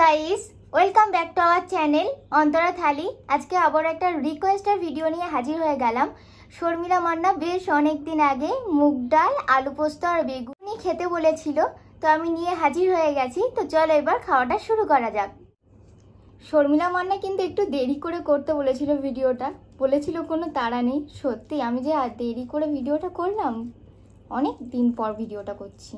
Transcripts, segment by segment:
Guys, welcome back to our channel Antara Thali. আজকে আবার একটা রিকোয়েস্টের ভিডিও নিয়ে হাজির হয়ে গেলাম। শর্মিলা মান্না বেশ অনেক দিন আগে মুগ ডাল, আলু পোস্ত আর বেগুনি খেতে বলেছিল, তো আমি নিয়ে হাজির হয়ে গেছি। তো চলো এবার খাওয়াটা শুরু করা যাক। শর্মিলা মান্না কিন্তু একটু দেরি করে করতে বলেছিল ভিডিওটা, বলেছিল কোনো তাড়া নেই। সত্যি আমি যে দেরি করে ভিডিওটা করলাম, অনেক দিন পর ভিডিওটা করছি।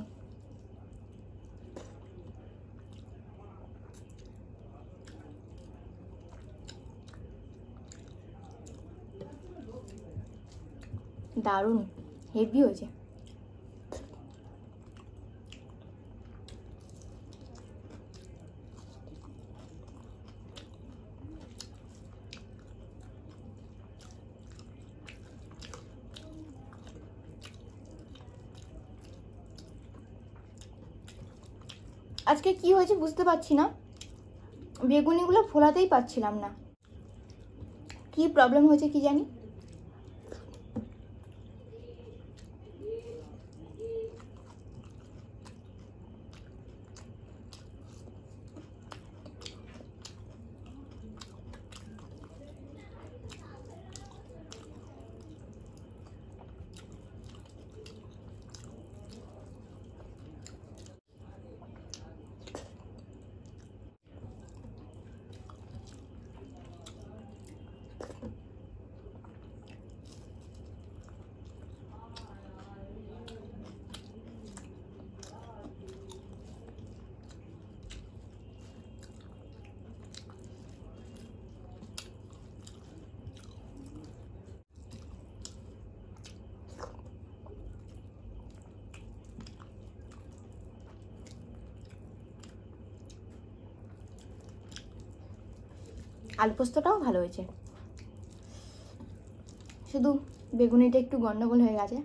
দারুণ, হেভি হয়েছে। আজকে কি হয়েছে বুঝতে পারছি না, বেগুনিগুলো ফোলাতেই পারছিলাম না, কি প্রবলেম হয়েছে কি জানি। আলু পোস্তটাও ভালো হয়েছে, শুধু বেগুনিটা একটু গন্ডগোল হয়ে গেছে।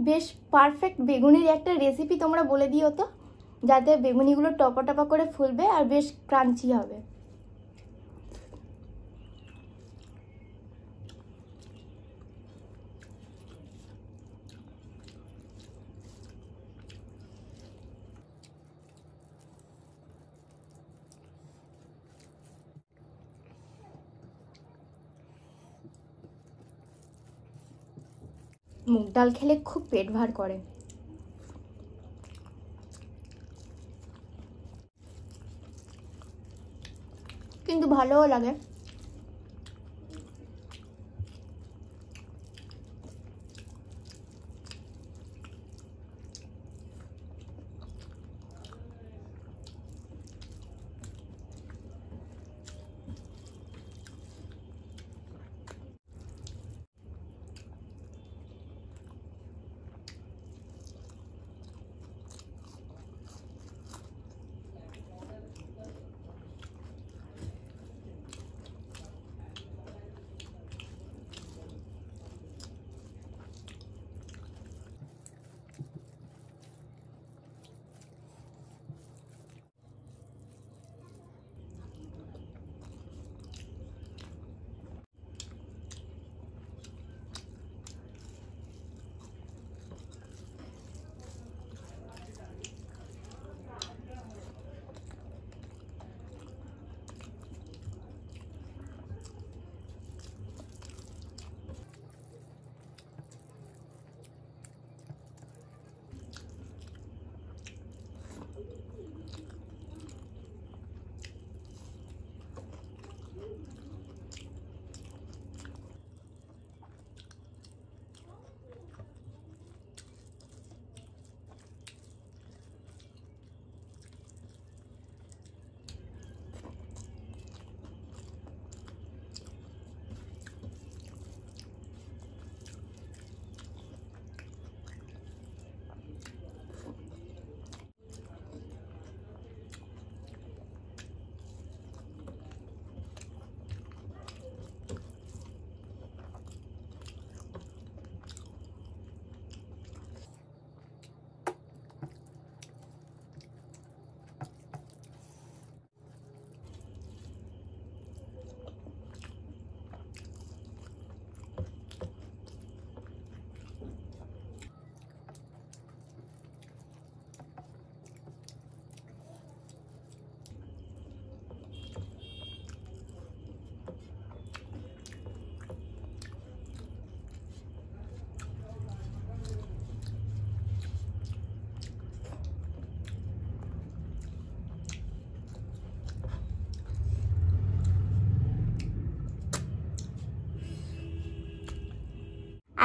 বেশ পারফেক্ট বেগুনির একটা রেসিপি তোমরা বলে দিও তো, যাতে বেগুনিগুলো টপা টপা করে ফুলবে আর বেশ ক্রাঞ্চি হবে। মুগ ডাল খেলে খুব পেট ভার করে, কিন্তু ভালোও লাগে।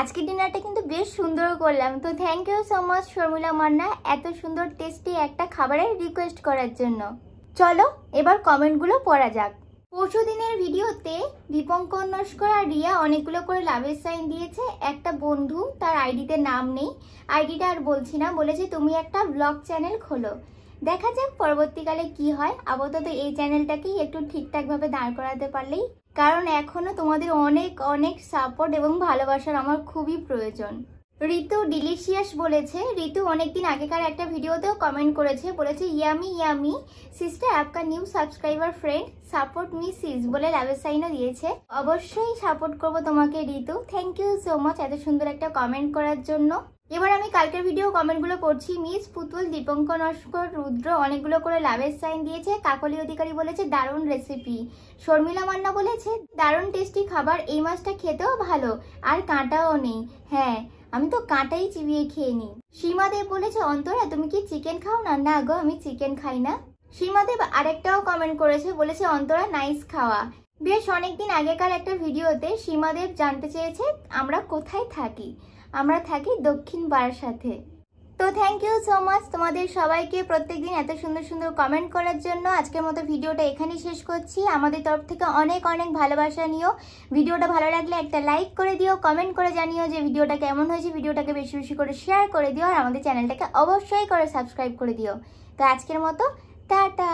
আজকের ডিনারটা কিন্তু বেশ সুন্দর করলাম। তো thank you so much Sharmila Manna এত সুন্দর টেস্টি একটা খাবারের রিকোয়েস্ট করার জন্য। চলো এবার কমেন্টগুলো পড়া যাক। পরশু দিনের ভিডিওতে দীপঙ্কর নস্কর আর রিয়া অনেকগুলো করে লাভের সাইন দিয়েছে। একটা বন্ধু, তার আইডিতে নাম নেই, আইডিটা আর বলছি না, বলেছে তুমি একটা ব্লগ চ্যানেল খোলো। দেখা যাক পরবর্তীকালে কি হয়। আপাতত এই চ্যানেলটাকেই একটু ঠিকঠাকভাবে দাঁড় করাতে পারলেই, কারণ এখনো তোমাদের অনেক অনেক সাপোর্ট এবং ভালোবাসার আমার খুবই প্রয়োজন। ঋতু ডিলিশিয়াস বলেছে, ঋতু অনেকদিন আগেকার একটা ভিডিওতেও কমেন্ট করেছে, বলেছে ইয়ামি ইয়ামি সিস্টার আপকা new subscriber friend support me sis বলে লাভের সাইনও দিয়েছে। অবশ্যই সাপোর্ট করবো তোমাকে Ritu. Thank you so much এত সুন্দর একটা কমেন্ট করার জন্য। এবার আমি কালকের ভিডিও কমেন্টগুলো পড়ছি। মিস পুতুল, দীপঙ্কর নস্কর, রুদ্র অনেকগুলো করে লাভের সাইন দিয়েছে। কাকলি অধিকারী বলেছে দারুণ রেসিপি। শর্মিলা মান্না বলেছে দারুণ টেস্টি খাবার, এই মাছটা খেতেও ভালো আর কাঁটাও নেই। হ্যাঁ, আমি তো কাঁটাই চিবিয়ে খেয়ে নিই। সীমাদেব বলেছে অন্তরা তুমি কি চিকেন খাও না? না গো, আমি চিকেন খাই না। সীমাদেব আরেকটাও কমেন্ট করেছে, বলেছে অন্তরা নাইস খাওয়া। বেশ অনেকদিন আগেকার একটা ভিডিওতে সীমাদেব জানতে চেয়েছে আমরা কোথায় থাকি। আমরা থাকি দক্ষিণ বারাসাতে। তো থ্যাংক ইউ সো মাচ তোমাদের সবাইকে প্রত্যেকদিন এত সুন্দর সুন্দর কমেন্ট করার জন্য। আজকের মতো ভিডিওটা এখানেই শেষ করছি। আমাদের তরফ থেকে অনেক অনেক ভালোবাসা নিও। ভিডিওটা ভালো লাগলে একটা লাইক করে দিও, কমেন্ট করে জানিও যে ভিডিওটা কেমন হয়েছে। ভিডিওটাকে বেশি বেশি করে শেয়ার করে দিও আর আমাদের চ্যানেলটাকে অবশ্যই করে সাবস্ক্রাইব করে দিও। তো আজকের মতো টাটা।